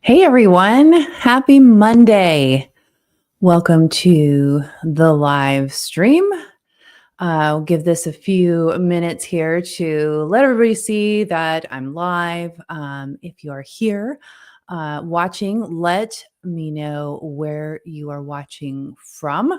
Hey everyone, happy Monday. Welcome to the live stream. I'll give this a few minutes here to let everybody see that I'm live. If you are here watching, let me know where you are watching from.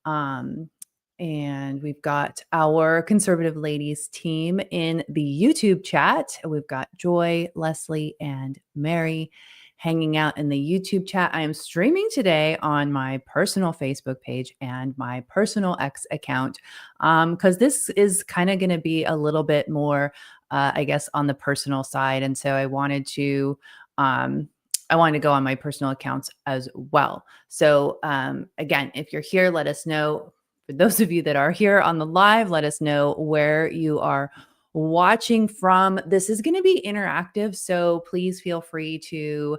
Um, and we've got our conservative ladies team in the YouTube chat. We've got Joy, Leslie, and Mary hanging out in the YouTube chat. I am streaming today on my personal Facebook page and my personal X account because this is kind of going to be a little bit more, I guess, on the personal side. And so I wanted to go on my personal accounts as well. So again, if you're here, let us know. For those of you that are here on the live, let us know where you are watching from. This is going to be interactive, so please feel free to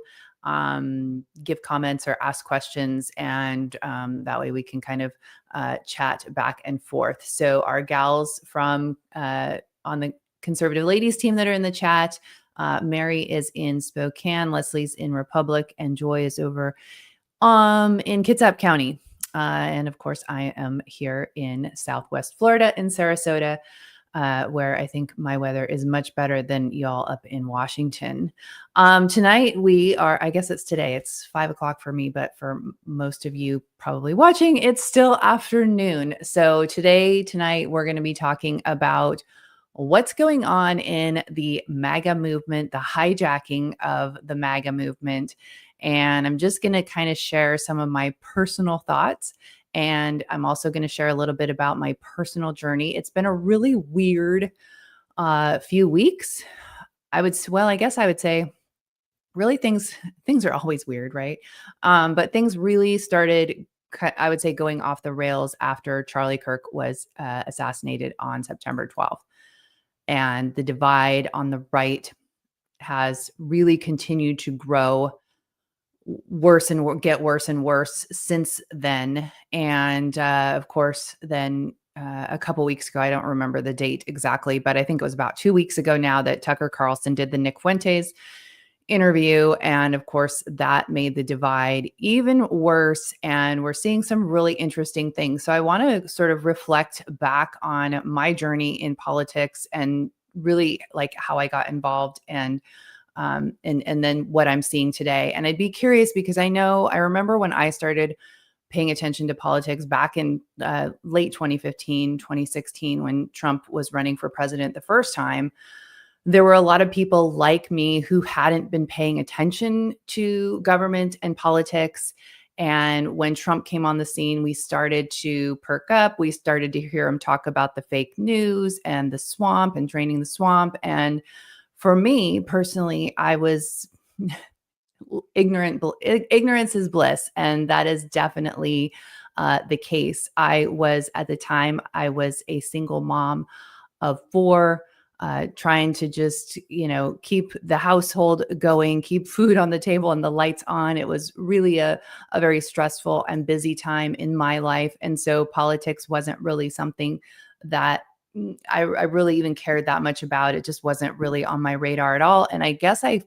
give comments or ask questions, and that way we can kind of chat back and forth. So our gals from on the conservative ladies team that are in the chat, Mary is in Spokane, Leslie's in Republic, and Joy is over in Kitsap County. And of course, I am here in Southwest Florida in Sarasota, where I think my weather is much better than y'all up in Washington. Tonight we are, I guess it's today, it's 5 o'clock for me, but for most of you probably watching, it's still afternoon. So tonight, we're going to be talking about what's going on in the MAGA movement, the hijacking of the MAGA movement. And I'm just going to kind of share some of my personal thoughts. And I'm also going to share a little bit about my personal journey. It's been a really weird few weeks. I guess I would say really things are always weird, right? But things really started, I would say, going off the rails after Charlie Kirk was assassinated on September 12th. And the divide on the right has really continued to grow get worse and worse since then. And of course, then a couple weeks ago, I don't remember the date exactly, but I think it was about 2 weeks ago now that Tucker Carlson did the Nick Fuentes interview. And of course, that made the divide even worse. And we're seeing some really interesting things. So I want to sort of reflect back on my journey in politics and really like how I got involved and then what I'm seeing today. And I'd be curious because I remember when I started paying attention to politics back in late 2015, 2016, when Trump was running for president the first time. There were a lot of people like me who hadn't been paying attention to government and politics. And when Trump came on the scene, we started to perk up. We started to hear him talk about the fake news and the swamp and draining the swamp. And for me personally, I was ignorance is bliss. And that is definitely the case. At the time, I was a single mom of 4, trying to just, keep the household going, keep food on the table and the lights on. It was really a very stressful and busy time in my life. And so politics wasn't really something that I really even cared that much about. It just wasn't really on my radar at all. And I guess I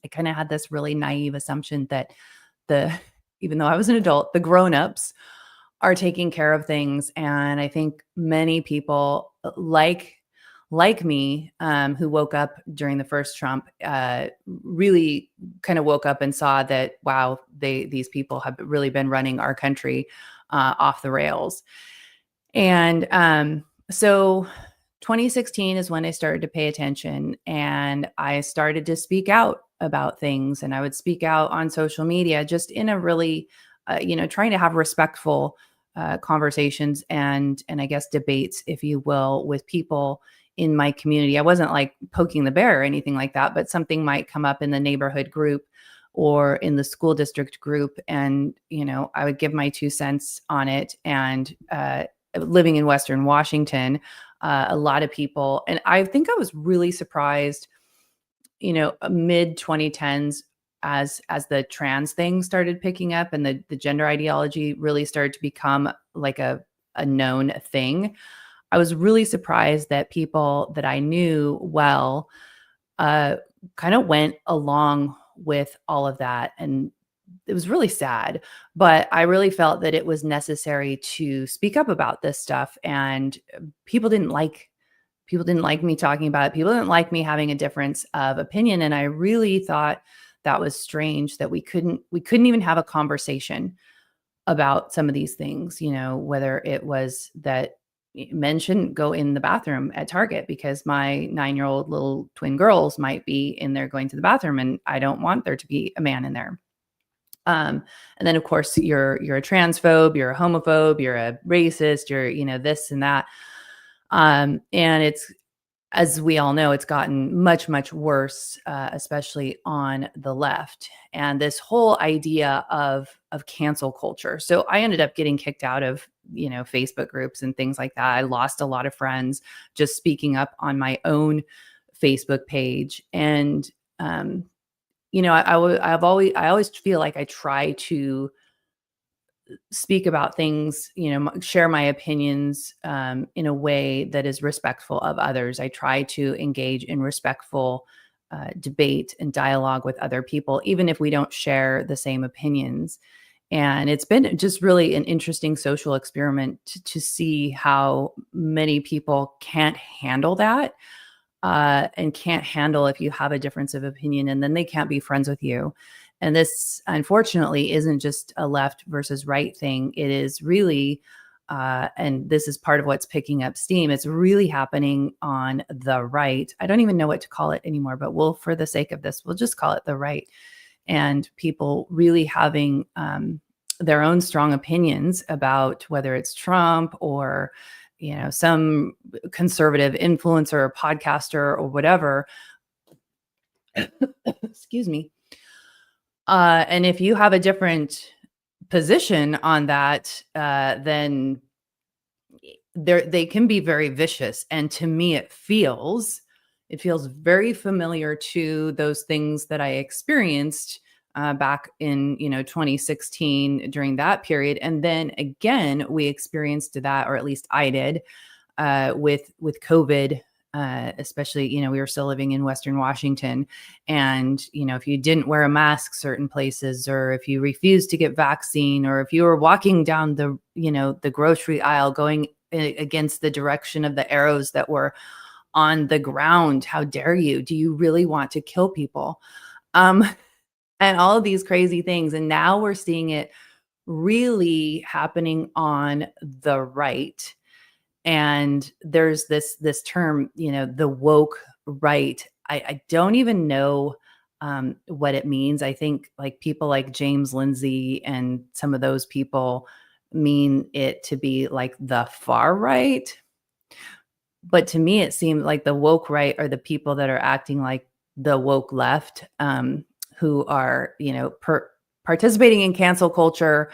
kind of had this really naive assumption that even though I was an adult, the grown-ups are taking care of things. And I think many people like me, who woke up during the first Trump, really kind of woke up and saw that, wow, these people have really been running our country off the rails. And so 2016 is when I started to pay attention, and I started to speak out about things. And I would speak out on social media just in a really, trying to have respectful conversations and I guess debates, if you will, with people in my community. I wasn't like poking the bear or anything like that, but something might come up in the neighborhood group or in the school district group. And, I would give my 2 cents on it. And living in Western Washington, a lot of people, and I think I was really surprised, mid 2010s, as the trans thing started picking up and the gender ideology really started to become like a known thing. I was really surprised that people that I knew well kind of went along with all of that. And it was really sad, but I really felt that it was necessary to speak up about this stuff. And people didn't like people didn't like me talking about it. People didn't like me having a difference of opinion. And I really thought that was strange that we couldn't even have a conversation about some of these things, whether it was that men shouldn't go in the bathroom at Target because my 9-year-old little twin girls might be in there going to the bathroom and I don't want there to be a man in there. And then of course you're a transphobe, you're a homophobe, you're a racist, you're, this and that. And it's, as we all know, it's gotten much, much worse, especially on the left. And this whole idea of cancel culture. So I ended up getting kicked out of, Facebook groups and things like that. I lost a lot of friends just speaking up on my own Facebook page. And I always feel like I try to speak about things, share my opinions in a way that is respectful of others. I try to engage in respectful debate and dialogue with other people, even if we don't share the same opinions. And it's been just really an interesting social experiment to see how many people can't handle that, and can't handle if you have a difference of opinion, and then they can't be friends with you. And this, unfortunately, isn't just a left versus right thing. It is really, and this is part of what's picking up steam. It's really happening on the right. I don't even know what to call it anymore, but for the sake of this, we'll just call it the right. And people really having their own strong opinions about whether it's Trump or some conservative influencer or podcaster or whatever. Excuse me. And if you have a different position on that, then they can be very vicious. And to me, it feels very familiar to those things that I experienced back in 2016 during that period. And then again, we experienced that, or at least I did, with COVID. Especially, we were still living in Western Washington. And, if you didn't wear a mask certain places, or if you refused to get vaccine, or if you were walking down the grocery aisle going against the direction of the arrows that were on the ground, how dare you? Do you really want to kill people? And all of these crazy things. And now we're seeing it really happening on the right. And there's this term, the woke right. I don't even know what it means. I think like people like James Lindsay and some of those people mean it to be like the far right. But to me, it seemed like the woke right are the people that are acting like the woke left, who are, participating in cancel culture,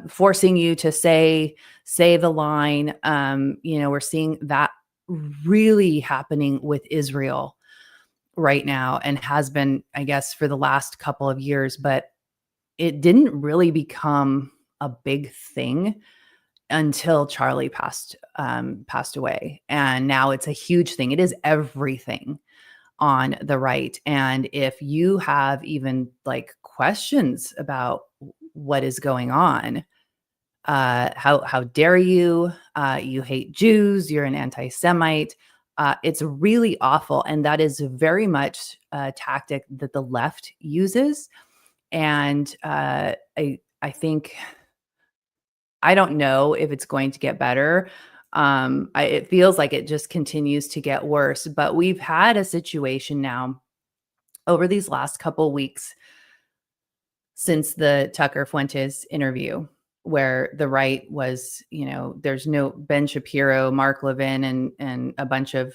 forcing you to say the line. We're seeing that really happening with Israel right now, and has been, I guess, for the last couple of years, but it didn't really become a big thing until Charlie passed away. And now it's a huge thing. It is everything on the right. And if you have even like questions about what is going on, how dare you? You hate Jews. You're an anti-Semite. It's really awful, and that is very much a tactic that the left uses. And I think, I don't know if it's going to get better. It feels like it just continues to get worse. But we've had a situation now over these last couple weeks since the Tucker Fuentes interview, where the right was, there's no Ben Shapiro, Mark Levin, and a bunch of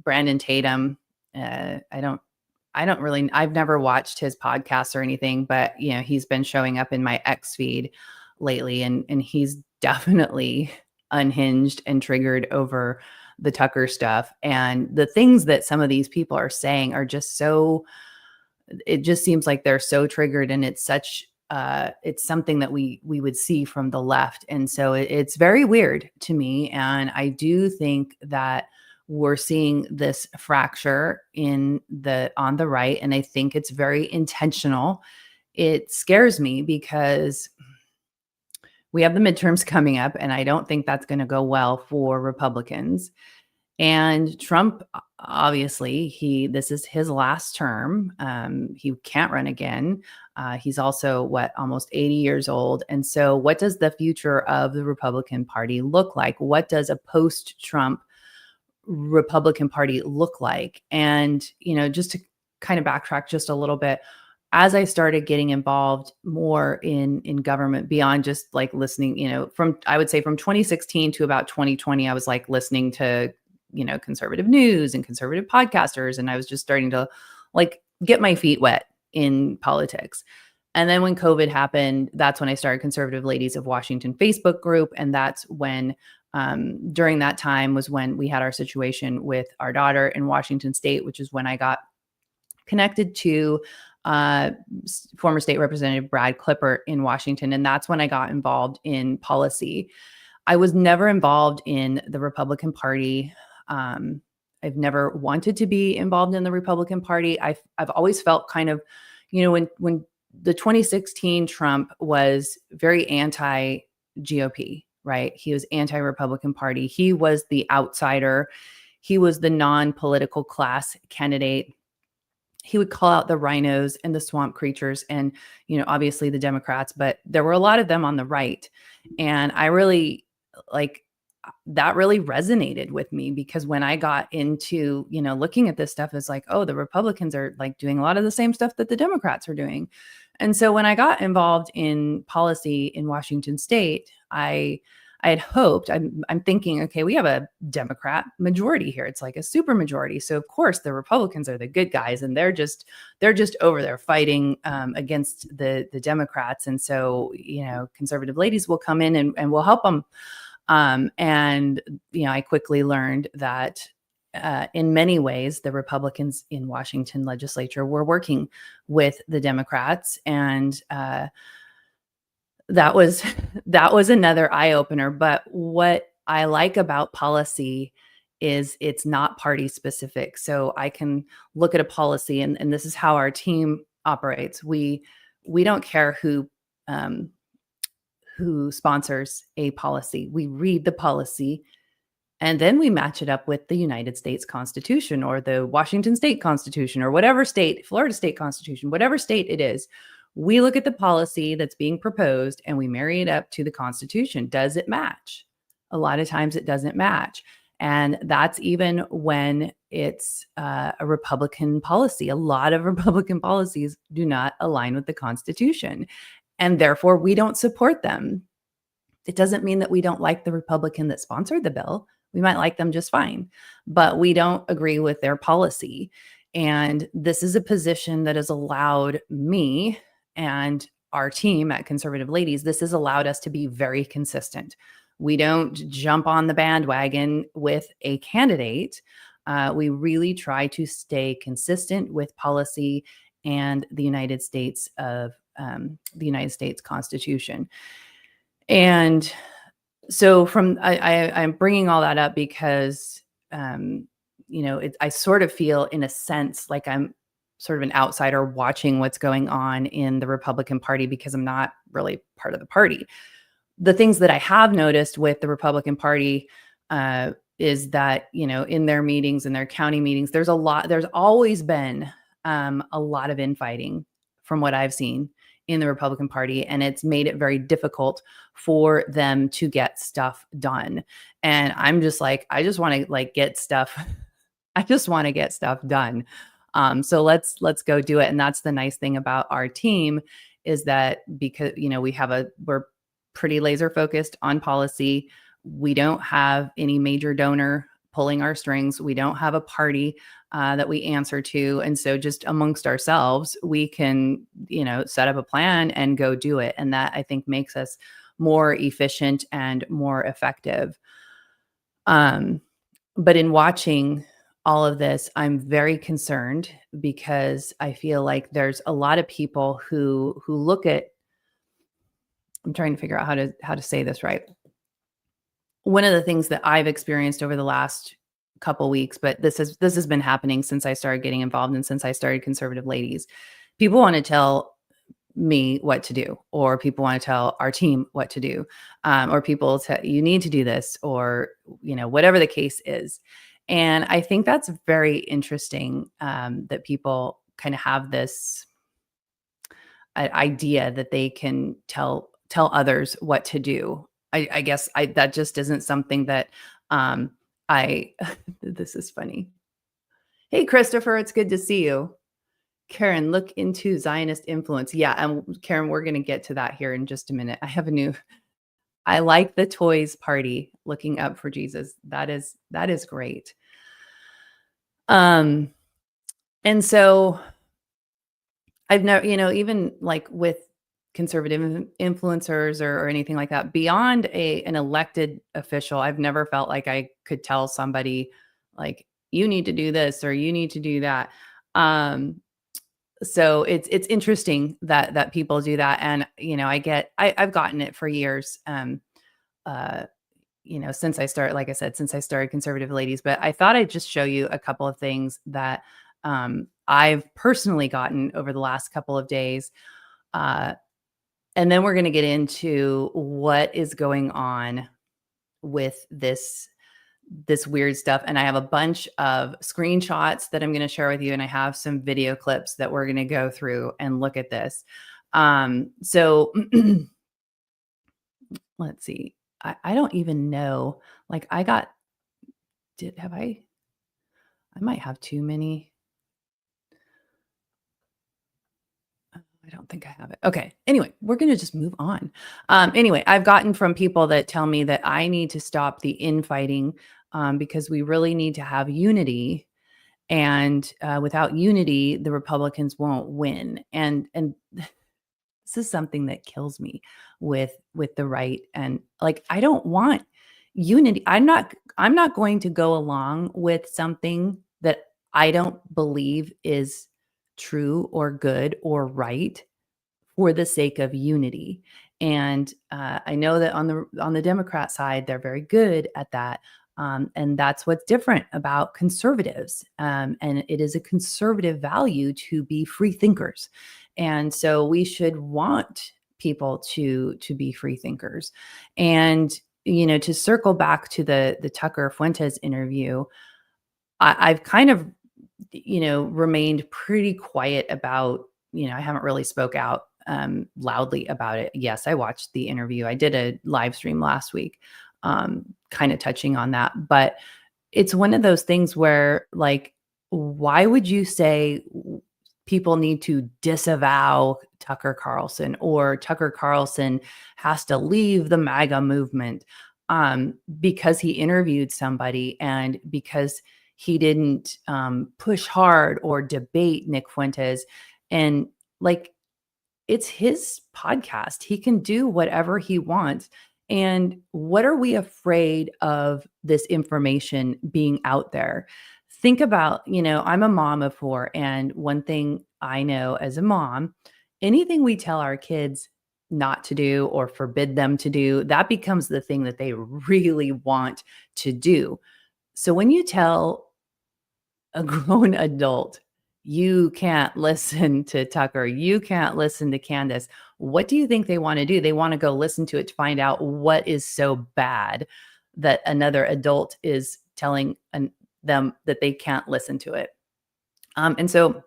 Brandon Tatum. I've never watched his podcasts or anything, but he's been showing up in my X feed lately, and he's definitely unhinged and triggered over the Tucker stuff. And the things that some of these people are saying are just it just seems like they're so triggered, and it's something that we would see from the left. And so it's very weird to me. And I do think that we're seeing this fracture on the right. And I think it's very intentional. It scares me because we have the midterms coming up, and I don't think that's going to go well for Republicans. And Trump, obviously, this is his last term. He can't run again. He's also almost 80 years old. And so, what does the future of the Republican Party look like? What does a post-Trump Republican Party look like? And just to kind of backtrack just a little bit, as I started getting involved more in government beyond just like listening, I would say from 2016 to about 2020, I was like listening to conservative news and conservative podcasters. And I was just starting to like get my feet wet in politics. And then when COVID happened, that's when I started Conservative Ladies of Washington Facebook group. And that's when, during that time was when we had our situation with our daughter in Washington State, which is when I got connected to former state representative Brad Clippert in Washington. And that's when I got involved in policy. I was never involved in the Republican Party. I've never wanted to be involved in the Republican Party. I've always felt kind of, when the 2016 Trump was very anti-GOP, right? He was anti-Republican Party. He was the outsider. He was the non-political class candidate. He would call out the rhinos and the swamp creatures and, obviously the Democrats, but there were a lot of them on the right. And I really that really resonated with me because when I got into, looking at this stuff, it's like, oh, the Republicans are like doing a lot of the same stuff that the Democrats are doing. And so when I got involved in policy in Washington State, I had hoped, I'm thinking, okay, we have a Democrat majority here. It's like a super majority. So of course the Republicans are the good guys and they're just over there fighting against the Democrats. And so, Conservative Ladies will come in and we'll help them. And I quickly learned that in many ways, the Republicans in Washington legislature were working with the Democrats. And that was another eye opener. But what I like about policy is it's not party specific. So I can look at a policy and this is how our team operates. We don't care who sponsors a policy. We read the policy and then we match it up with the United States Constitution or the Washington State Constitution or whatever state, Florida State Constitution, whatever state it is. We look at the policy that's being proposed and we marry it up to the Constitution. Does it match? A lot of times it doesn't match. And that's even when it's a Republican policy. A lot of Republican policies do not align with the Constitution. And therefore, we don't support them. It doesn't mean that we don't like the Republican that sponsored the bill. We might like them just fine, but we don't agree with their policy. And this is a position that has allowed me and our team at Conservative Ladies, this has allowed us to be very consistent. We don't jump on the bandwagon with a candidate. We really try to stay consistent with policy and the United States Constitution. And so I'm bringing all that up because, I sort of feel in a sense like I'm sort of an outsider watching what's going on in the Republican Party because I'm not really part of the party. The things that I have noticed with the Republican Party is that, in their meetings, in their county meetings, there's always been a lot of infighting from what I've seen in the Republican Party. And it's made it very difficult for them to get stuff done. And I'm just like, I just want to get stuff. I just want to get stuff done. So let's go do it. And that's the nice thing about our team is that because, we're pretty laser focused on policy. We don't have any major donor pulling our strings. We don't have a party that we answer to. And so just amongst ourselves, we can, set up a plan and go do it. And that I think makes us more efficient and more effective. But in watching all of this, I'm very concerned because I feel like there's a lot of people who look at, I'm trying to figure out how to say this right. One of the things that I've experienced over the last couple weeks, but this has been happening since I started getting involved and since I started Conservative Ladies. People want to tell me what to do, or people want to tell our team what to do, or people tell you need to do this, or whatever the case is. And I think that's very interesting, that people kind of have this idea that they can tell others what to do. I guess that just isn't something that I. This is funny. Hey, Christopher, it's good to see you. Karen, look into Zionist influence. Yeah, and Karen, we're going to get to that here in just a minute. I like the toys party, looking up for Jesus. That is great. And so I've never, even like with conservative influencers or anything like that, beyond an elected official, I've never felt like I could tell somebody like, you need to do this or you need to do that. So it's interesting that people do that. And, I've gotten it for years. Uh, since I started, like I said, since I started Conservative Ladies, but I thought I'd just show you a couple of things that I've personally gotten over the last couple of days. And then we're going to get into what is going on with this weird stuff. And I have a bunch of screenshots that I'm going to share with you. And I have some video clips that we're going to go through and look at this. So let's see. I don't even know. Like I might have too many. I don't think I have it. Okay. Anyway, we're going to just move on. Anyway, I've gotten from people that tell me that I need to stop the infighting, because we really need to have unity. And without unity, the Republicans won't win. And this is something that kills me with the right. And like, I don't want unity. I'm not going to go along with something that I don't believe is true or good or right for the sake of unity. And I know that on the Democrat side, they're very good at that. And that's what's different about conservatives. And it is a conservative value to be free thinkers. And so we should want people to be free thinkers. And, to circle back to the Tucker Fuentes interview, I've kind of, remained pretty quiet about, I haven't really spoke out loudly about it. Yes, I watched the interview. I did a live stream last week, kind of touching on that. But it's one of those things where, like, why would you say people need to disavow Tucker Carlson, or Tucker Carlson has to leave the MAGA movement because he interviewed somebody and because he didn't push hard or debate Nick Fuentes? And like, it's his podcast. He can do whatever he wants. And what are we afraid of this information being out there? Think about, I'm a mom of 4. And one thing I know as a mom, anything we tell our kids not to do or forbid them to do, that becomes the thing that they really want to do. So when you tell a grown adult, you can't listen to Tucker, you can't listen to Candace, what do you think they want to do? They want to go listen to it to find out what is so bad that another adult is telling them that they can't listen to it. And so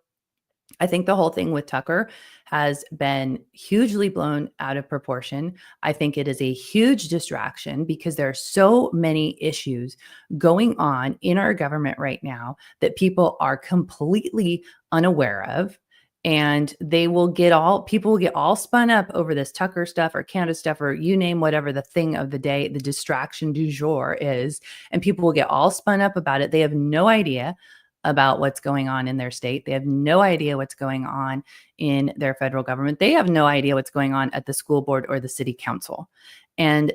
I think the whole thing with Tucker has been hugely blown out of proportion. I think it is a huge distraction because there are so many issues going on in our government right now that people are completely unaware of. And people will get all spun up over this Tucker stuff or Candace stuff, or you name whatever the thing of the day, the distraction du jour is. And people will get all spun up about it. They have no idea about what's going on in their state. They have no idea what's going on in their federal government. They have no idea what's going on at the school board or the city council. And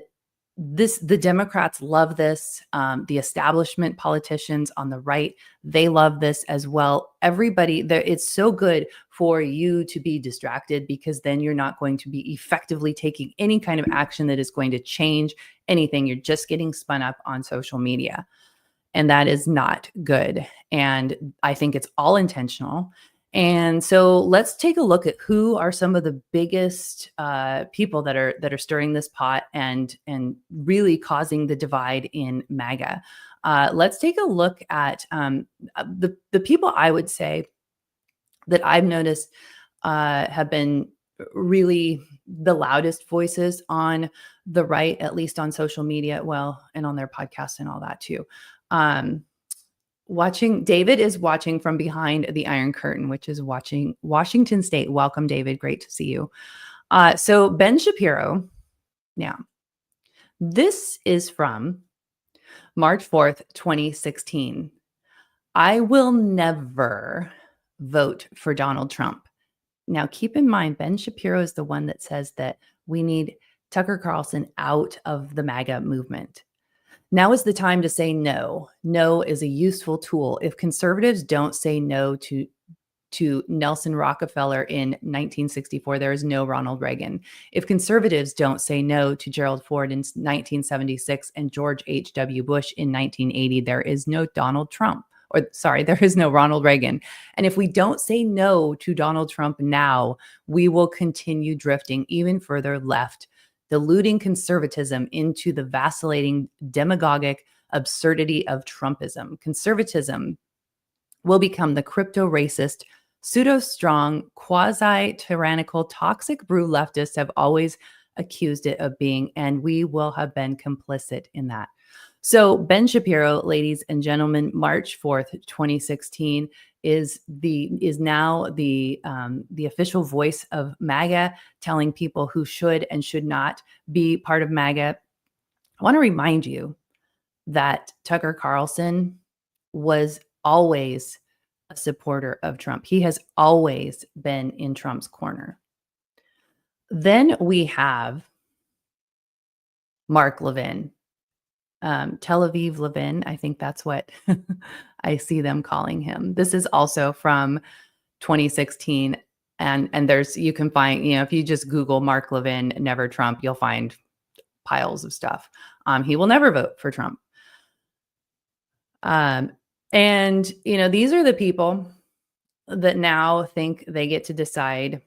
the Democrats love this. The establishment politicians on the right, they love this as well. Everybody there, it's so good for you to be distracted, because then you're not going to be effectively taking any kind of action that is going to change anything. You're just getting spun up on social media. And that is not good. And I think it's all intentional. And so let's take a look at who are some of the biggest people that are stirring this pot and really causing the divide in MAGA. Let's take a look at the people I would say that I've noticed have been really the loudest voices on the right, at least on social media, well, and on their podcasts and all that too. Um, Watching David is watching from behind the Iron Curtain, which is watching Washington State. Welcome, David. Great to see you. So Ben Shapiro. Now, this is from March 4th, 2016. I will never vote for Donald Trump. Now, keep in mind, Ben Shapiro is the one that says that we need Tucker Carlson out of the MAGA movement. Now is the time to say no. No is a useful tool. If conservatives don't say no to Nelson Rockefeller in 1964, there is no Ronald Reagan. If conservatives don't say no to Gerald Ford in 1976 and George H.W. Bush in 1980, there is no Donald Trump. Or sorry, there is no Ronald Reagan. And if we don't say no to Donald Trump now, we will continue drifting even further left, diluting conservatism into the vacillating demagogic absurdity of Trumpism. Conservatism will become the crypto-racist, pseudo-strong, quasi-tyrannical, toxic brew leftists have always accused it of being, and we will have been complicit in that. So Ben Shapiro, ladies and gentlemen, March 4th, 2016, is now the official voice of MAGA, telling people who should and should not be part of MAGA. I want to remind you that Tucker Carlson was always a supporter of Trump. He has always been in Trump's corner. Then we have Mark Levin. Tel Aviv Levin, I think that's what I see them calling him. This is also from 2016. And there's, you can find, if you just Google Mark Levin, never Trump, you'll find piles of stuff. He will never vote for Trump. And, these are the people that now think they get to decide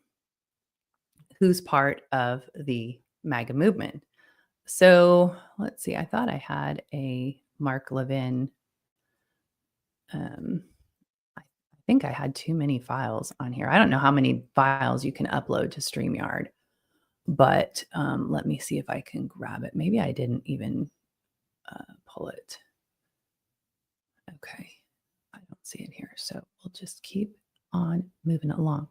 who's part of the MAGA movement. So let's see. I thought I had a Mark Levin. I think I had too many files on here. I don't know how many files you can upload to StreamYard, but let me see if I can grab it. Maybe I didn't even pull it. Okay. I don't see it here. So we'll just keep on moving along.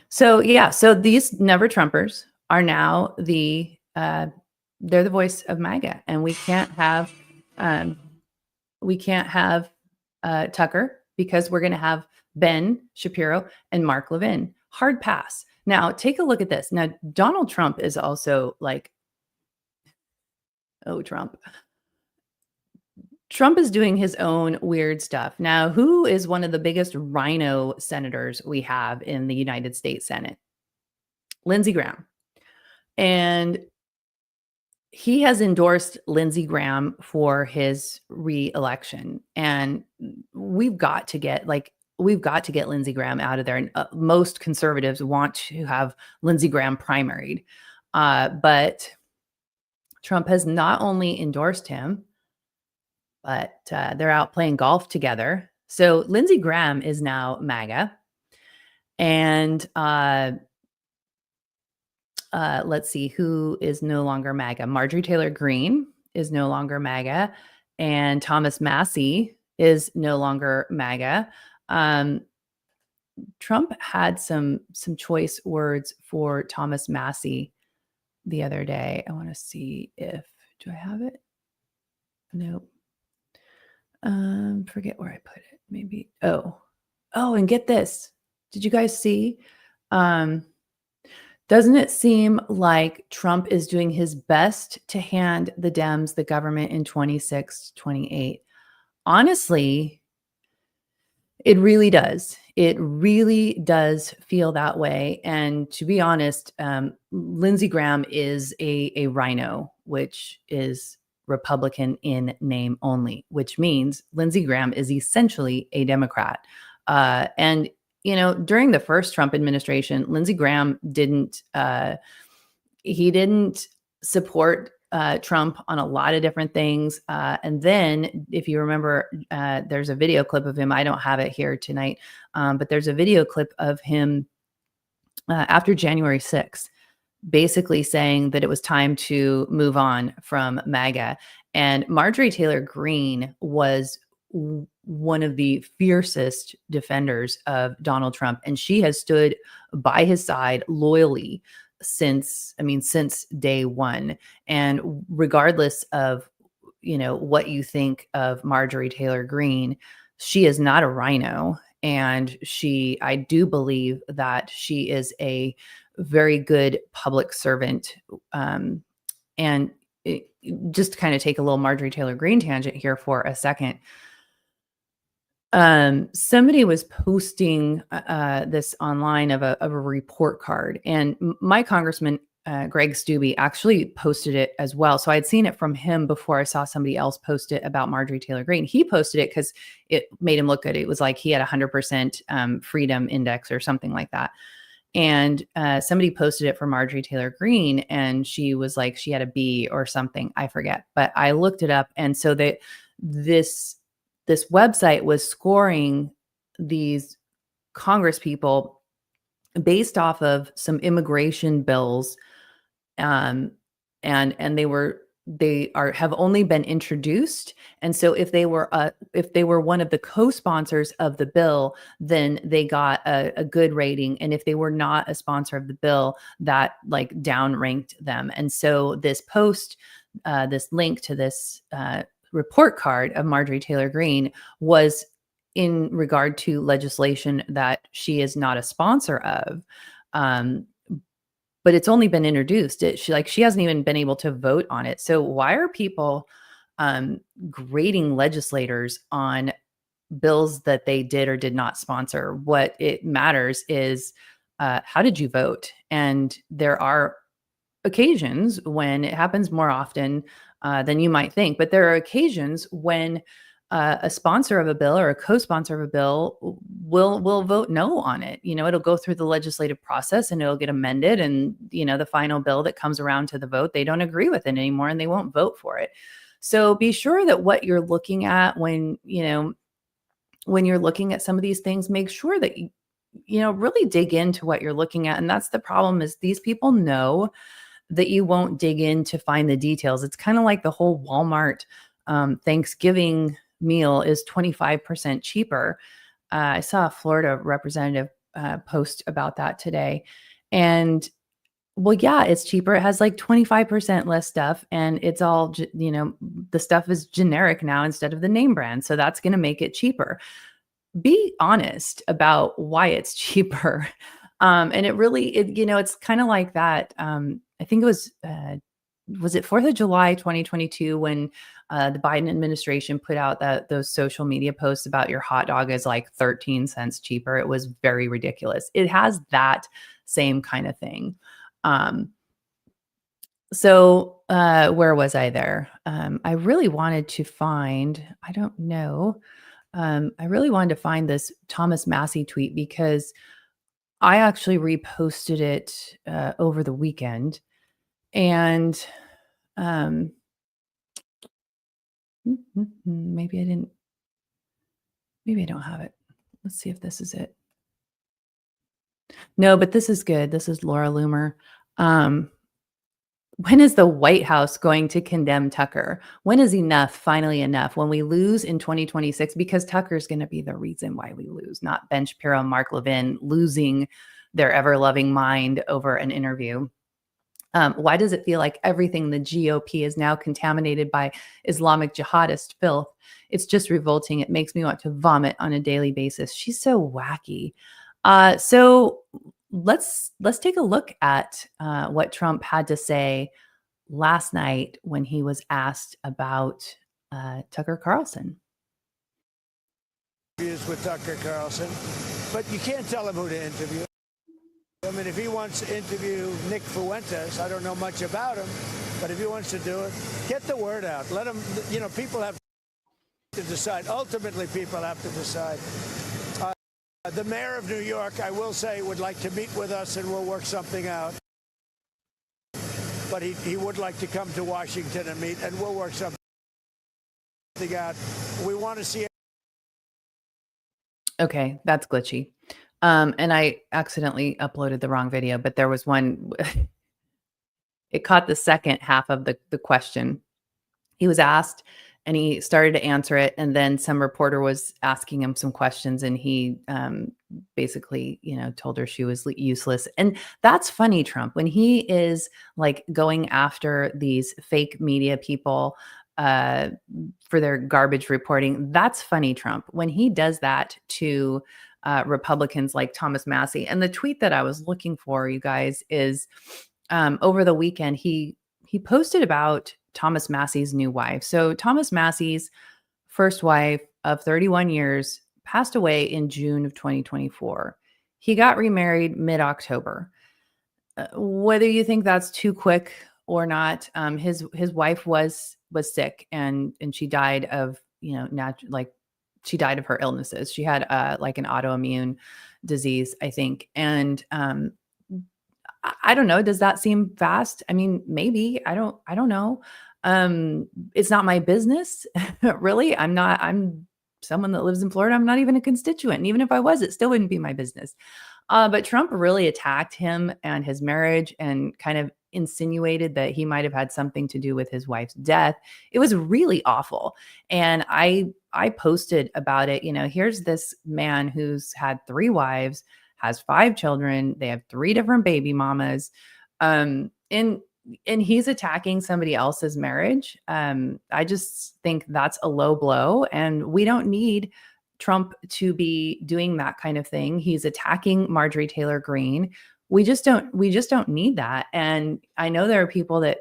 So these Never Trumpers are now they're the voice of MAGA, and we can't have Tucker, because we're going to have Ben Shapiro and Mark Levin. Hard pass. Now take a look at this. Now Donald Trump is also like, oh, Trump is doing his own weird stuff. Now, who is one of the biggest rhino senators we have in the United States Senate? Lindsey Graham. And he has endorsed Lindsey Graham for his re-election. And we've got to get Lindsey Graham out of there. And most conservatives want to have Lindsey Graham primaried. But Trump has not only endorsed him, but they're out playing golf together. So Lindsey Graham is now MAGA. And let's see who is no longer MAGA. Marjorie Taylor Greene is no longer MAGA. And Thomas Massie is no longer MAGA. Trump had some choice words for Thomas Massie the other day. I want to see do I have it? Nope. Forget where I put it. Maybe. Oh, and get this. Did you guys see? Doesn't it seem like Trump is doing his best to hand the Dems the government in 26, 28? Honestly, it really does. It really does feel that way. And to be honest, Lindsey Graham is a rhino, which is Republican in name only, which means Lindsey Graham is essentially a Democrat. And during the first Trump administration, Lindsey Graham didn't support Trump on a lot of different things. And then, if you remember, there's a video clip of him. I don't have it here tonight, but there's a video clip of him after January 6th, basically saying that it was time to move on from MAGA. And Marjorie Taylor Greene was one of the fiercest defenders of Donald Trump, and she has stood by his side loyally since day one. And regardless of what you think of Marjorie Taylor Greene, she is not a rhino, and I do believe that she is a very good public servant. And just to kind of take a little Marjorie Taylor Greene tangent here for a second. Somebody was posting this online of a report card, and my congressman, Greg Steube, actually posted it as well. So I'd seen it from him before I saw somebody else post it about Marjorie Taylor Greene. He posted it because it made him look good. It was like he had 100% freedom index or something like that. And somebody posted it for Marjorie Taylor Greene, and she was like, she had a B or something. I forget, but I looked it up. And so this website was scoring these Congress people based off of some immigration bills. And they have only been introduced. And so if they were one of the co-sponsors of the bill, then they got a good rating. And if they were not a sponsor of the bill, that like downranked them. And so this post, this link to this report card of Marjorie Taylor Greene was in regard to legislation that she is not a sponsor of. But it's only been introduced. She hasn't even been able to vote on it. So why are people grading legislators on bills that they did or did not sponsor? What it matters is how did you vote? And there are occasions when it happens more often than you might think, but there are occasions when a sponsor of a bill or a co-sponsor of a bill will vote no on it. It'll go through the legislative process and it'll get amended. And, the final bill that comes around to the vote, they don't agree with it anymore and they won't vote for it. So be sure that what you're looking at when you're looking at some of these things, make sure that you really dig into what you're looking at. And that's the problem, is these people know that you won't dig in to find the details. It's kind of like the whole Walmart Thanksgiving meal is 25% cheaper. I saw a Florida representative post about that today. And well, yeah, it's cheaper. It has like 25% less stuff. And it's all, the stuff is generic now instead of the name brand. So that's going to make it cheaper. Be honest about why it's cheaper. And it's kind of like that. I think it was it 4th of July, 2022, when the Biden administration put out those social media posts about your hot dog is like 13 cents cheaper. It was very ridiculous. It has that same kind of thing. So where was I there? I really wanted to find, I don't know. I really wanted to find this Thomas Massey tweet because I actually reposted it over the weekend. And maybe I don't have it. Let's see if this is it. No, but this is good. This is Laura Loomer. When is the White House going to condemn Tucker? When is enough finally enough? When we lose in 2026? Because Tucker's going to be the reason why we lose, not Ben Shapiro and Mark Levin losing their ever-loving mind over an interview. Why does it feel like everything in the GOP is now contaminated by Islamic jihadist filth? It's just revolting. It makes me want to vomit on a daily basis. She's so wacky. So let's take a look at what Trump had to say last night when he was asked about Tucker Carlson. With Tucker Carlson, but you can't tell him who to interview. I mean, if he wants to interview Nick Fuentes, I don't know much about him, But if he wants to do it, get the word out. Let him, people have to decide. Ultimately, people have to decide. The mayor of New York, I will say, would like to meet with us and we'll work something out. But he would like to come to Washington and meet, and we'll work something out. We want to see. Okay, that's glitchy. And I accidentally uploaded the wrong video, but there was one, it caught the second half of the question. He was asked and he started to answer it. And then some reporter was asking him some questions and he basically, told her she was useless. And that's funny, Trump, when he is like going after these fake media people for their garbage reporting. That's funny, Trump, when he does that to Republicans like Thomas Massie. And the tweet that I was looking for, you guys, is over the weekend, he posted about Thomas Massie's new wife. So Thomas Massie's first wife of 31 years passed away in June of 2024. He got remarried mid-October. Whether you think that's too quick or not, his wife was sick and she died of, she died of her illnesses. She had like an autoimmune disease, I think. And I don't know. Does that seem fast? I mean, maybe. I don't know. It's not my business, really. I'm someone that lives in Florida. I'm not even a constituent. And even if I was, it still wouldn't be my business. But Trump really attacked him and his marriage and kind of insinuated that he might have had something to do with his wife's death. It was really awful. And I posted about it. Here's this man who's had 3 wives, has 5 children. They have 3 different baby mamas. And he's attacking somebody else's marriage. I just think that's a low blow. And we don't need Trump to be doing that kind of thing. He's attacking Marjorie Taylor Greene. We just don't need that. And I know there are people that,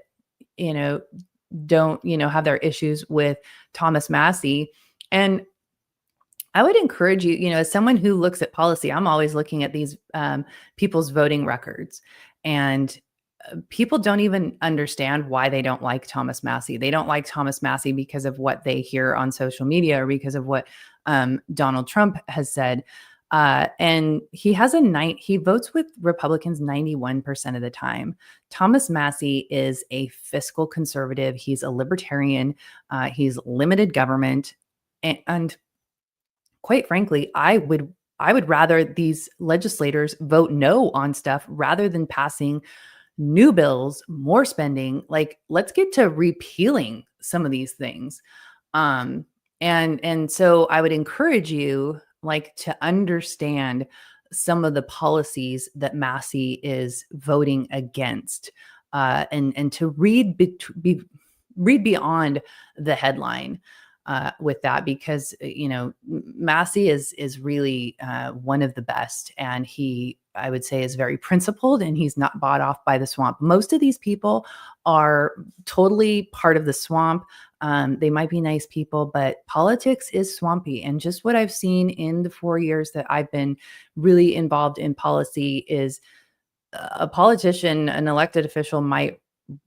don't, have their issues with Thomas Massie. And I would encourage you, as someone who looks at policy, I'm always looking at these people's voting records, and people don't even understand why they don't like Thomas Massie. They don't like Thomas Massie because of what they hear on social media or because of what Donald Trump has said. And he votes with Republicans 91% of the time. Thomas Massie is a fiscal conservative. He's a libertarian. He's limited government. And quite frankly, I would rather these legislators vote no on stuff rather than passing new bills, more spending. Like, let's get to repealing some of these things. And so I would encourage you, to understand some of the policies that Massie is voting against, and to read beyond the headline. With that, because Massie is really one of the best, and I would say, is very principled, and he's not bought off by the swamp. Most of these people are totally part of the swamp. They might be nice people, but politics is swampy. And just what I've seen in the 4 years that I've been really involved in policy is a politician, an elected official, might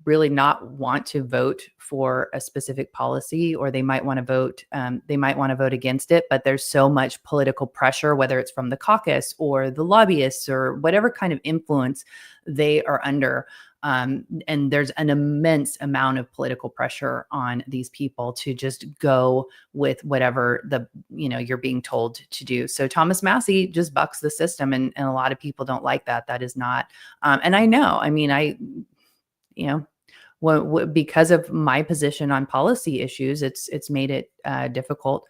really not want to vote for a specific policy, or they might want to vote against it, but there's so much political pressure, whether it's from the caucus or the lobbyists or whatever kind of influence they are under. And there's an immense amount of political pressure on these people to just go with whatever you're being told to do. So Thomas Massie just bucks the system, and a lot of people don't like that. That is not, and I know, because of my position on policy issues, it's made it difficult.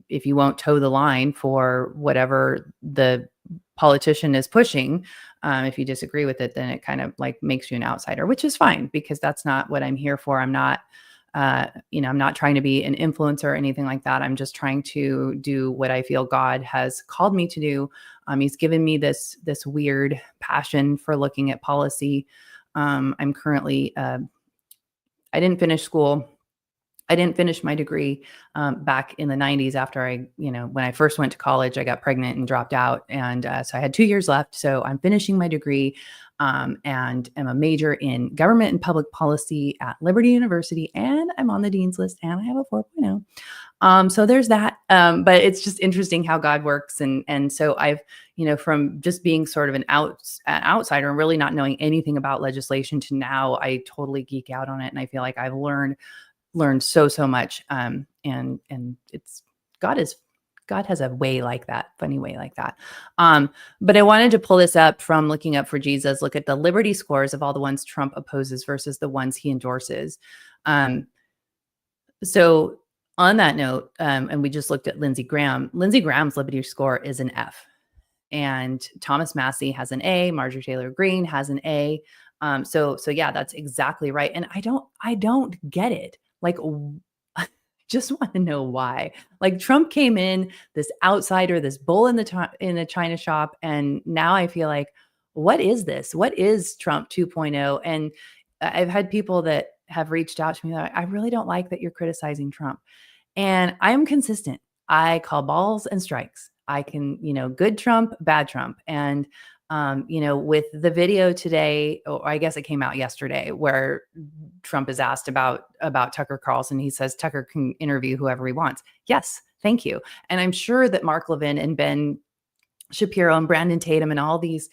If you won't toe the line for whatever the politician is pushing, if you disagree with it, then it kind of makes you an outsider, which is fine, because that's not what I'm here for. I'm not, I'm not trying to be an influencer or anything like that. I'm just trying to do what I feel God has called me to do. He's given me this weird passion for looking at policy. I'm currently, I didn't finish school. I didn't finish my degree back in the 90s after when I first went to college, I got pregnant and dropped out. And so I had 2 years left. So I'm finishing my degree and am a major in government and public policy at Liberty University. And I'm on the dean's list and I have a 4.0. So there's that. But it's just interesting how God works. And so I've, from just being sort of an outsider and really not knowing anything about legislation to now I totally geek out on it. And I feel like I've learned so much. And it's God has a way like that, funny way like that. But I wanted to pull this up from Looking Up for Jesus, look at the Liberty scores of all the ones Trump opposes versus the ones he endorses. So on that note, and we just looked at Lindsey Graham. Lindsey Graham's Liberty score is an F. And Thomas Massey has an A. Marjorie Taylor Greene has an A. So yeah, that's exactly right. And I don't get it. Like, just want to know why. Like, Trump came in, this outsider, this bull in the china shop, and now I feel like, what is this? What is Trump 2.0? And I've had people that have reached out to me that I really don't like that you're criticizing Trump. And I'm consistent. I call balls and strikes. I can, good Trump, bad Trump. And with the video today, or I guess it came out yesterday, where Trump is asked about Tucker Carlson. He says Tucker can interview whoever he wants. Yes, thank you. And I'm sure that Mark Levin and Ben Shapiro and Brandon Tatum and all these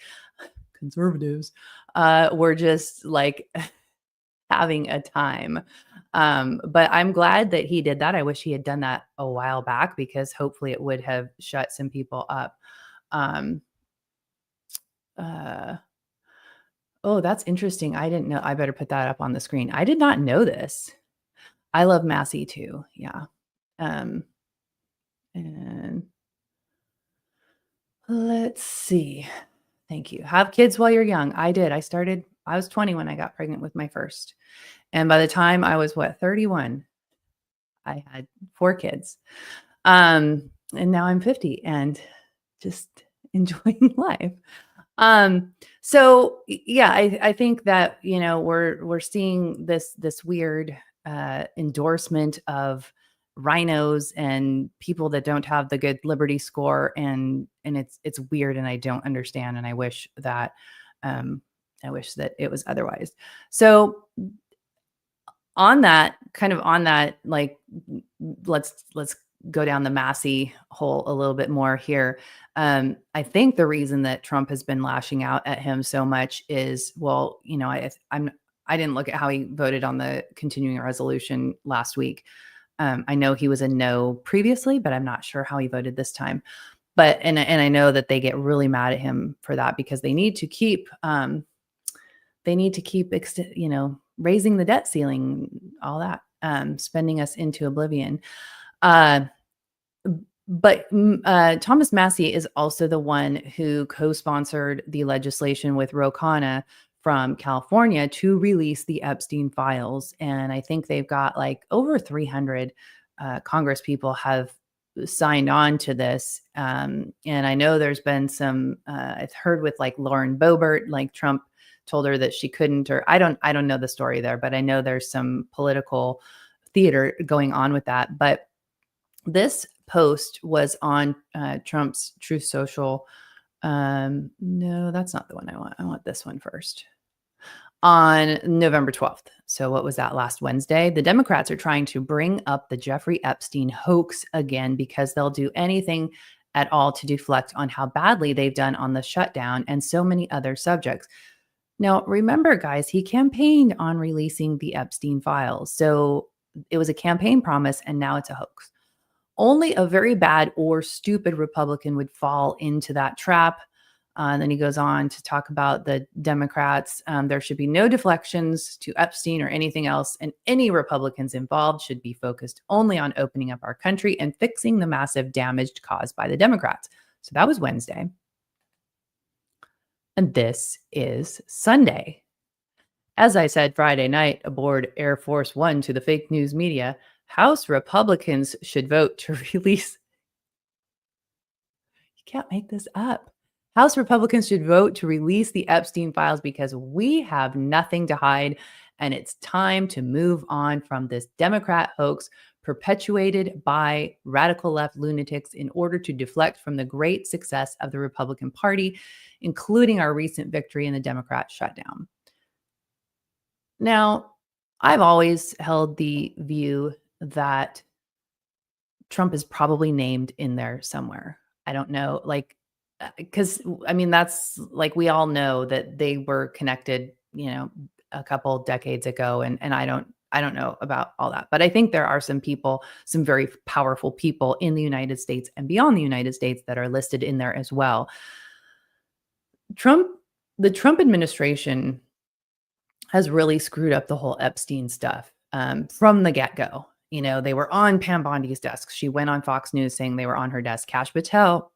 conservatives were just like having a time. But I'm glad that he did that. I wish he had done that a while back because hopefully it would have shut some people up. Oh, that's interesting. I didn't know. I better put that up on the screen. I did not know this. I love Massey too. Yeah. And let's see. Thank you. Have kids while you're young. I did. I was 20 when I got pregnant with my first. And by the time I was 31, I had 4 kids. And now I'm 50 and just enjoying life. So yeah, I think that, we're seeing this weird endorsement of rhinos and people that don't have the good Liberty score. And it's weird. And I don't understand. And I wish that it was otherwise. So on that, like, let's go down the Massey hole a little bit more here. I think the reason that Trump has been lashing out at him so much is, well, I didn't look at how he voted on the continuing resolution last week. I know he was a no previously, but I'm not sure how he voted this time. But and I know that they get really mad at him for that because they need to keep raising the debt ceiling, all that, spending us into oblivion. But Thomas Massey is also the one who co-sponsored the legislation with Ro Khanna from California to release the Epstein files. And I think they've got like over 300 Congress people have signed on to this. And I know there's been some, I've heard with like Lauren Boebert, like Trump told her that she couldn't, or I don't know the story there, but I know there's some political theater going on with that. But this post was on Trump's Truth Social. No, that's not the one I want. I want this one first. On November 12th. So what was that, last Wednesday? The Democrats are trying to bring up the Jeffrey Epstein hoax again because they'll do anything at all to deflect on how badly they've done on the shutdown and so many other subjects. Now, remember, guys, he campaigned on releasing the Epstein files. So it was a campaign promise, and now it's a hoax. Only a very bad or stupid Republican would fall into that trap. And then he goes on to talk about the Democrats. There should be no deflections to Epstein or anything else, and any Republicans involved should be focused only on opening up our country and fixing the massive damage caused by the Democrats. So that was Wednesday. And this is Sunday. As I said Friday night aboard Air Force One to the fake news media, House Republicans should vote to release. You can't make this up. House Republicans should vote to release the Epstein files because we have nothing to hide and it's time to move on from this Democrat hoax perpetuated by radical left lunatics in order to deflect from the great success of the Republican Party, including our recent victory in the Democrat shutdown. Now, I've always held the view that Trump is probably named in there somewhere. I don't know, like, because I mean, that's like we all know that they were connected, a couple decades ago, and I don't know about all that, but I think there are some people, some very powerful people in the United States and beyond the United States that are listed in there as well. The Trump administration has really screwed up the whole Epstein stuff from the get-go. They were on Pam Bondi's desk. She went on Fox News saying they were on her desk. Kash Patel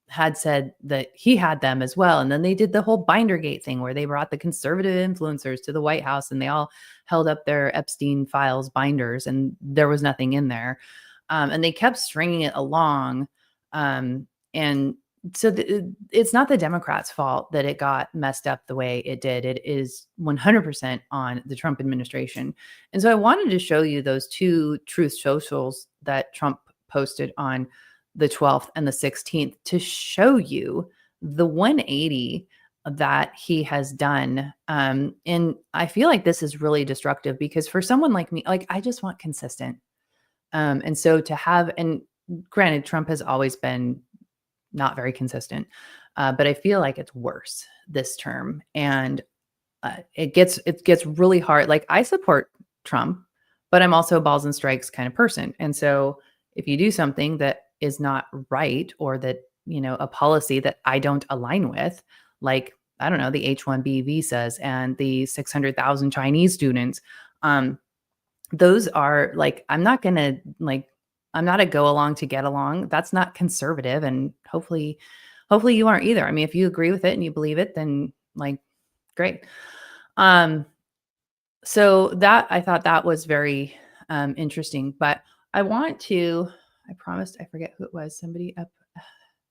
had said that he had them as well. And then they did the whole Bindergate thing where they brought the conservative influencers to the White House and they all held up their Epstein files binders and there was nothing in there. And they kept stringing it along. And so it's not the Democrats' fault that it got messed up the way it did. It is 100% on the Trump administration. And so I wanted to show you those two truth socials that Trump posted on the 12th and the 16th to show you the 180 that he has done. And I feel like this is really destructive because for someone like me, like I just want consistent. And so to have, and granted, Trump has always been not very consistent, but I feel like it's worse this term. And it gets really hard. Like I support Trump, but I'm also a balls and strikes kind of person. And so if you do something that is not right or that, a policy that I don't align with, like, I don't know, the H-1B visas and the 600,000 Chinese students, those are like, I'm not a go along to get along. That's not conservative. And hopefully you aren't either. I mean, if you agree with it and you believe it, then like, great. So that, I thought that was very interesting, but I promised, I forget who it was. Somebody up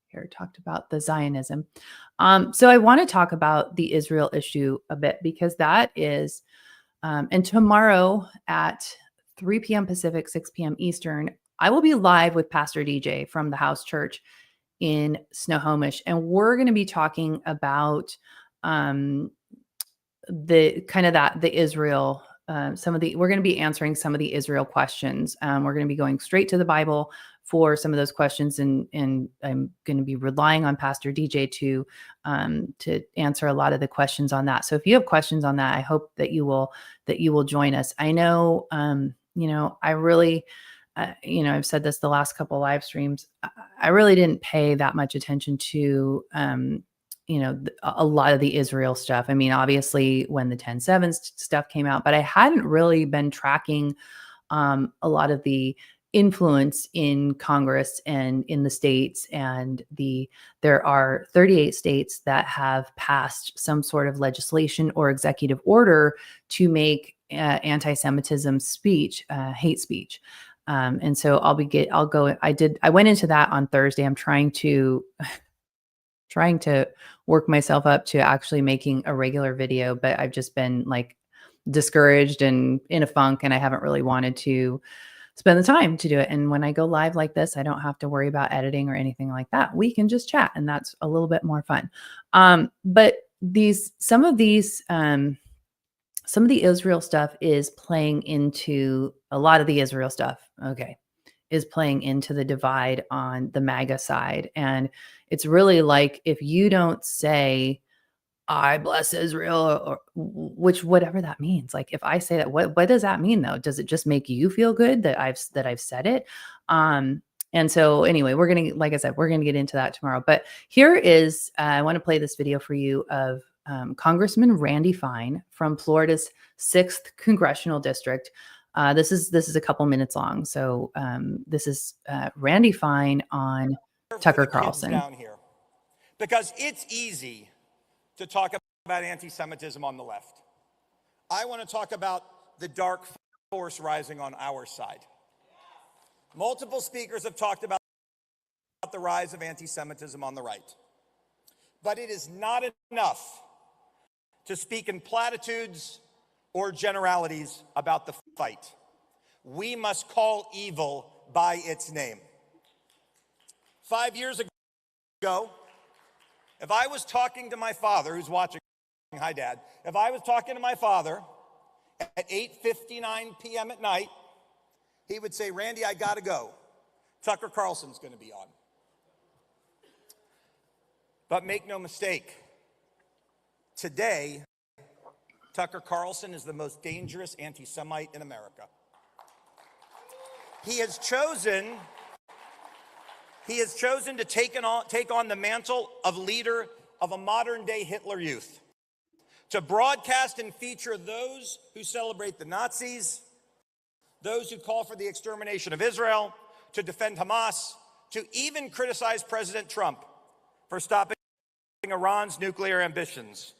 here talked about the Zionism. So I want to talk about the Israel issue a bit because that is, and tomorrow at 3 p.m. Pacific, 6 p.m. Eastern, I will be live with Pastor DJ from the House Church in Snohomish, and we're going to be talking about the Israel, we're going to be answering some of the Israel questions. We're going to be going straight to the Bible for some of those questions. And I'm going to be relying on Pastor DJ to answer a lot of the questions on that. So if you have questions on that, I hope that you will join us. I know, I really, I've said this the last couple live streams. I really didn't pay that much attention to, a lot of the Israel stuff. I mean, obviously when the 10/7 stuff came out, but I hadn't really been tracking a lot of the influence in Congress and in the states. And there are 38 states that have passed some sort of legislation or executive order to make anti-Semitism speech, hate speech. And so I went into that on Thursday. I'm trying to work myself up to actually making a regular video, but I've just been like discouraged and in a funk, and I haven't really wanted to spend the time to do it. And when I go live like this, I don't have to worry about editing or anything like that. We can just chat, and that's a little bit more fun. But some of the Israel stuff is playing into a lot of the Israel stuff. Okay. Is playing into the divide on the MAGA side. And it's really like, if you don't say, I bless Israel, or whatever that means. Like if I say that, what does that mean though? Does it just make you feel good that I've said it? And so anyway, like I said, we're going to get into that tomorrow, but here is, I want to play this video for you of Congressman Randy Fine from Florida's 6th Congressional District. This is a couple minutes long. So this is Randy Fine on Tucker Carlson. Down here, because it's easy to talk about anti-Semitism on the left. I want to talk about the dark force rising on our side. Multiple speakers have talked about the rise of anti-Semitism on the right. But it is not enough to speak in platitudes or generalities about the fight. We must call evil by its name. 5 years ago, if I was talking to my father, who's watching, hi Dad, if I was talking to my father at 8:59 p.m. at night, he would say, Randy, I gotta go. Tucker Carlson's gonna be on. But make no mistake, today, Tucker Carlson is the most dangerous anti-Semite in America. He has chosen to take on the mantle of leader of a modern-day Hitler Youth, to broadcast and feature those who celebrate the Nazis, those who call for the extermination of Israel, to defend Hamas, to even criticize President Trump for stopping Iran's nuclear ambitions.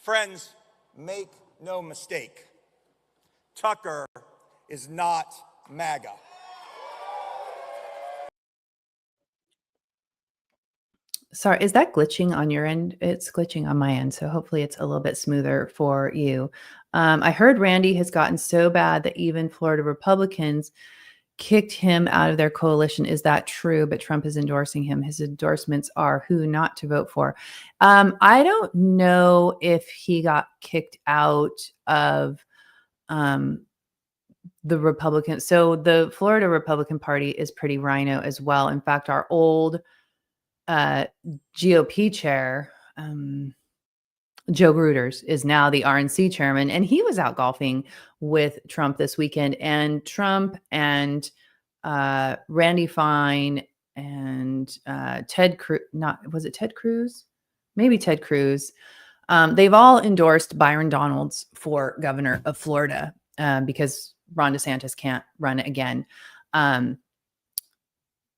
Friends, make no mistake, Tucker is not MAGA. Sorry, is that glitching on your end? It's glitching on my end, so hopefully it's a little bit smoother for you. I heard Randy has gotten so bad that even Florida Republicans kicked him out of their coalition. Is that true? But Trump is endorsing him. His endorsements are who not to vote for. I don't know if he got kicked out of the Republican. So the Florida Republican Party is pretty rhino as well. In fact, our old GOP chair, Joe Gruters, is now the RNC chairman, and he was out golfing with Trump this weekend. And Trump and Randy Fine and Ted Cruz, was it Ted Cruz? Maybe Ted Cruz. They've all endorsed Byron Donalds for governor of Florida because Ron DeSantis can't run again.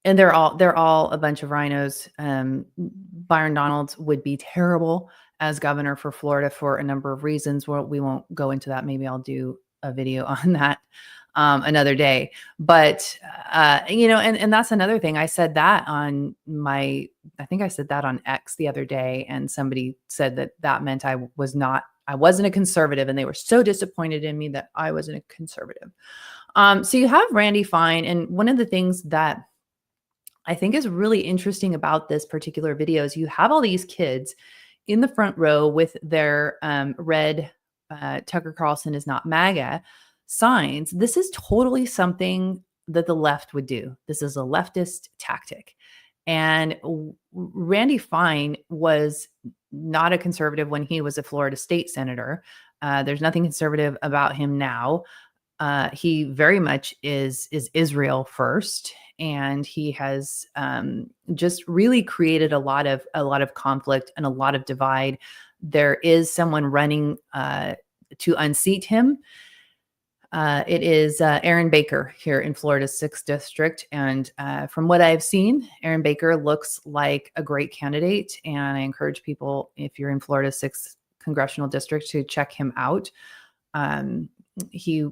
And they're all a bunch of rhinos. Byron Donalds would be terrible as governor for Florida for a number of reasons. Well, we won't go into that. Maybe I'll do a video on that another day. But and that's another thing. I said that on I think I said that on X the other day, and somebody said that meant I wasn't a conservative, and they were so disappointed in me that I wasn't a conservative. So you have Randy Fine, and one of the things that I think is really interesting about this particular video is you have all these kids in the front row with their red Tucker Carlson is not MAGA signs. This is totally something that the left would do. This is a leftist tactic. And Randy Fine was not a conservative when he was a Florida state senator. There's nothing conservative about him now. He very much is Israel first. And he has just really created a lot of conflict and a lot of divide. There is someone running to unseat him. It is Aaron Baker here in Florida's 6th district. And from what I've seen, Aaron Baker looks like a great candidate. And I encourage people, if you're in Florida's 6th congressional district, to check him out. He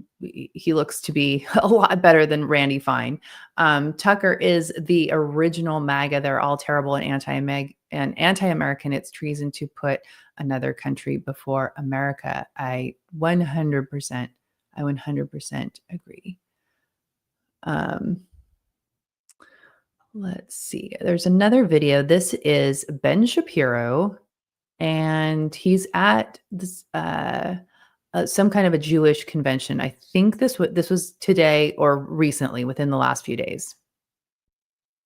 looks to be a lot better than Randy Fine. Tucker is the original MAGA. They're all terrible and anti-American. It's treason to put another country before America. I 100% agree. Let's see. There's another video. This is Ben Shapiro, and he's at this some kind of a Jewish convention. I think this was today or recently, within the last few days.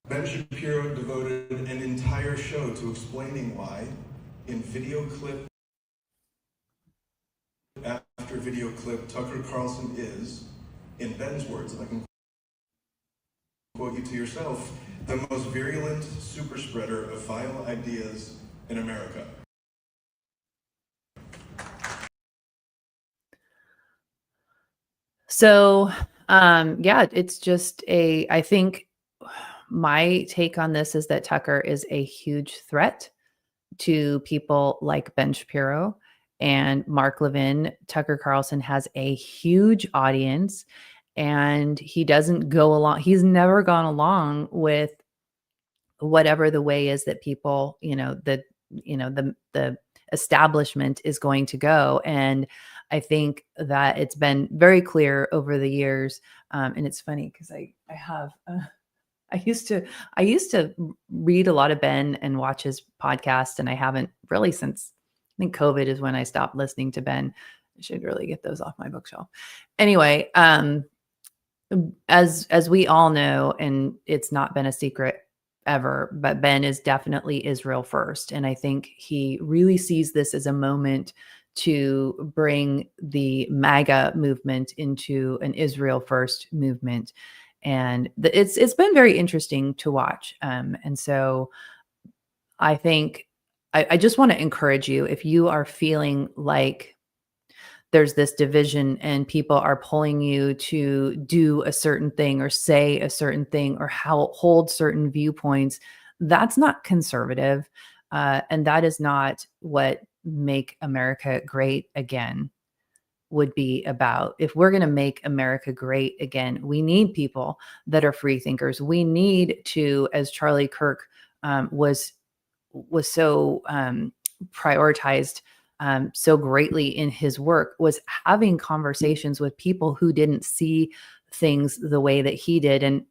Ben Shapiro devoted an entire show to explaining why, in video clip after video clip, Tucker Carlson is, in Ben's words, if I can quote you to yourself, the most virulent super spreader of vile ideas in America. So, yeah, it's just I think my take on this is that Tucker is a huge threat to people like Ben Shapiro and Mark Levin. Tucker Carlson has a huge audience, and he doesn't go along. He's never gone along with whatever the way is that people, the establishment is going to go. And I think that it's been very clear over the years. And it's funny because I have, I used to read a lot of Ben and watch his podcast, and I haven't really since, I think COVID is when I stopped listening to Ben. I should really get those off my bookshelf. Anyway, as we all know, and it's not been a secret ever, but Ben is definitely Israel first. And I think he really sees this as a moment to bring the MAGA movement into an Israel first movement. And it's been very interesting to watch. And so I think I just want to encourage you, if you are feeling like there's this division and people are pulling you to do a certain thing or say a certain thing or hold certain viewpoints, that's not conservative. And that is not what Make America Great Again would be about. If we're going to make America great again, we need people that are free thinkers. We need to, as Charlie Kirk was so prioritized so greatly in his work, was having conversations with people who didn't see things the way that he did. And,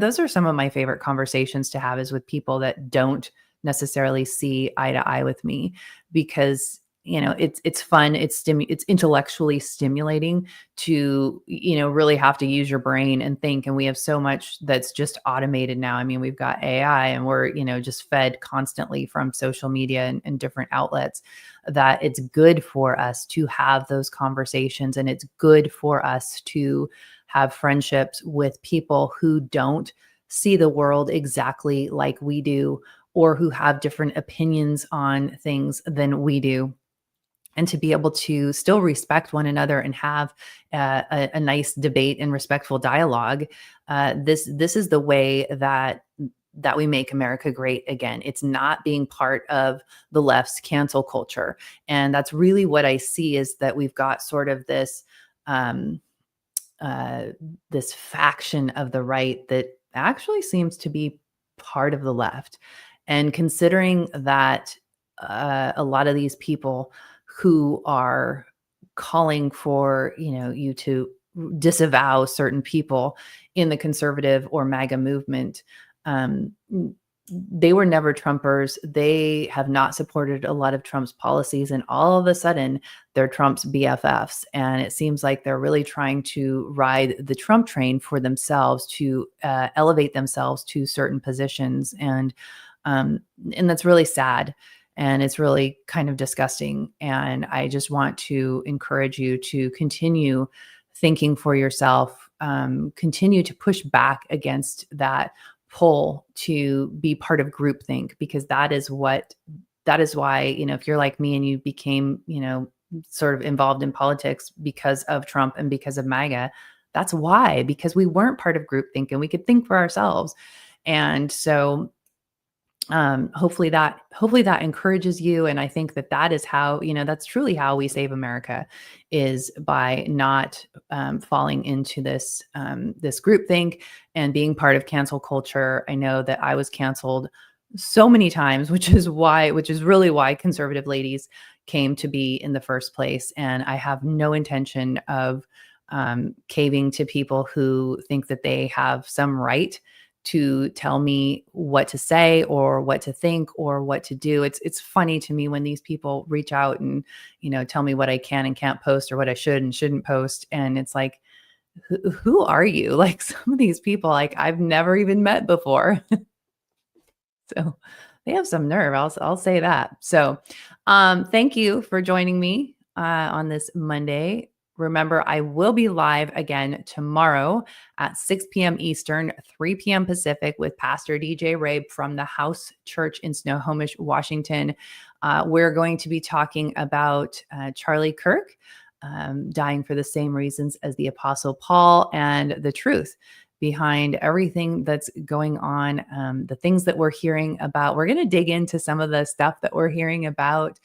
those are some of my favorite conversations to have, is with people that don't necessarily see eye to eye with me, because it's fun. It's intellectually stimulating to, really have to use your brain and think. And we have so much that's just automated now. I mean, we've got AI, and we're, just fed constantly from social media and different outlets, that it's good for us to have those conversations. And it's good for us to have friendships with people who don't see the world exactly like we do, or who have different opinions on things than we do, and to be able to still respect one another and have a nice debate and respectful dialogue. This is the way that we make America great again. It's not being part of the left's cancel culture. And that's really what I see, is that we've got sort of this this faction of the right that actually seems to be part of the left. And considering that a lot of these people who are calling for, you to disavow certain people in the conservative or MAGA movement, they were never Trumpers. They have not supported a lot of Trump's policies, and all of a sudden they're Trump's BFFs. And it seems like they're really trying to ride the Trump train for themselves, to elevate themselves to certain positions. And that's really sad. And it's really kind of disgusting. And I just want to encourage you to continue thinking for yourself, continue to push back against that pull to be part of groupthink, because that is why, if you're like me and you became, sort of involved in politics because of Trump and because of MAGA, that's why, because we weren't part of groupthink and we could think for ourselves. And so hopefully that encourages you. And I think that is how, that's truly how we save America, is by not falling into this groupthink and being part of cancel culture. I know that I was canceled so many times, which is really why Conservative Ladies came to be in the first place. And I have no intention of caving to people who think that they have some right to tell me what to say or what to think or what to do. It's funny to me when these people reach out and, tell me what I can and can't post, or what I should and shouldn't post. And it's like, who are you? Like, some of these people, like, I've never even met before. So they have some nerve. I'll say that. So thank you for joining me on this Monday. Remember, I will be live again tomorrow at 6 p.m. Eastern, 3 p.m. Pacific, with Pastor DJ Rabe from the House Church in Snohomish, Washington. We're going to be talking about Charlie Kirk dying for the same reasons as the Apostle Paul, and the truth behind everything that's going on, the things that we're hearing about. We're going to dig into some of the stuff that we're hearing about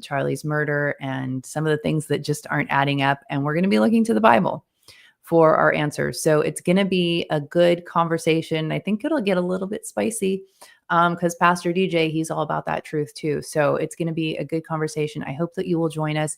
Charlie's murder and some of the things that just aren't adding up. And we're going to be looking to the Bible for our answers. So it's going to be a good conversation. I think it'll get a little bit spicy because Pastor DJ, he's all about that truth too. So it's going to be a good conversation. I hope that you will join us.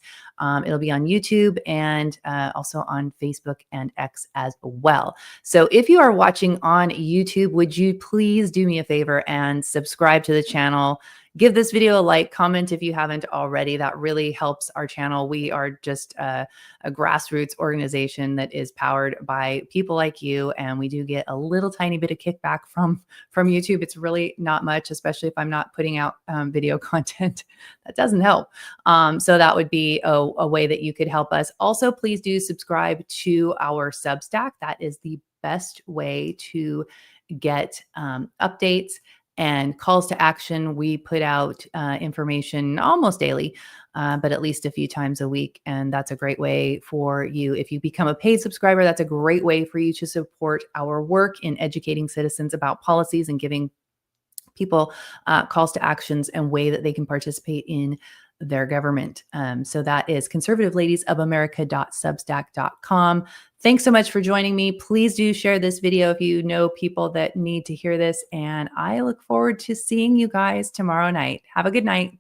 It'll be on YouTube and also on Facebook and X as well. So if you are watching on YouTube, would you please do me a favor and subscribe to the channel? Give this video a like, comment if you haven't already. That really helps our channel. We are just a grassroots organization that is powered by people like you, and we do get a little tiny bit of kickback from YouTube. It's really not much, especially if I'm not putting out video content. That doesn't help. So that would be a way that you could help us. Also, please do subscribe to our Substack. That is the best way to get updates and calls to action. We put out information almost daily, but at least a few times a week. And that's a great way for you. If you become a paid subscriber, that's a great way for you to support our work in educating citizens about policies and giving people calls to actions and way that they can participate in their government. So that is conservativeladiesofamerica.substack.com. Thanks so much for joining me. Please do share this video if you know people that need to hear this. And I look forward to seeing you guys tomorrow night. Have a good night.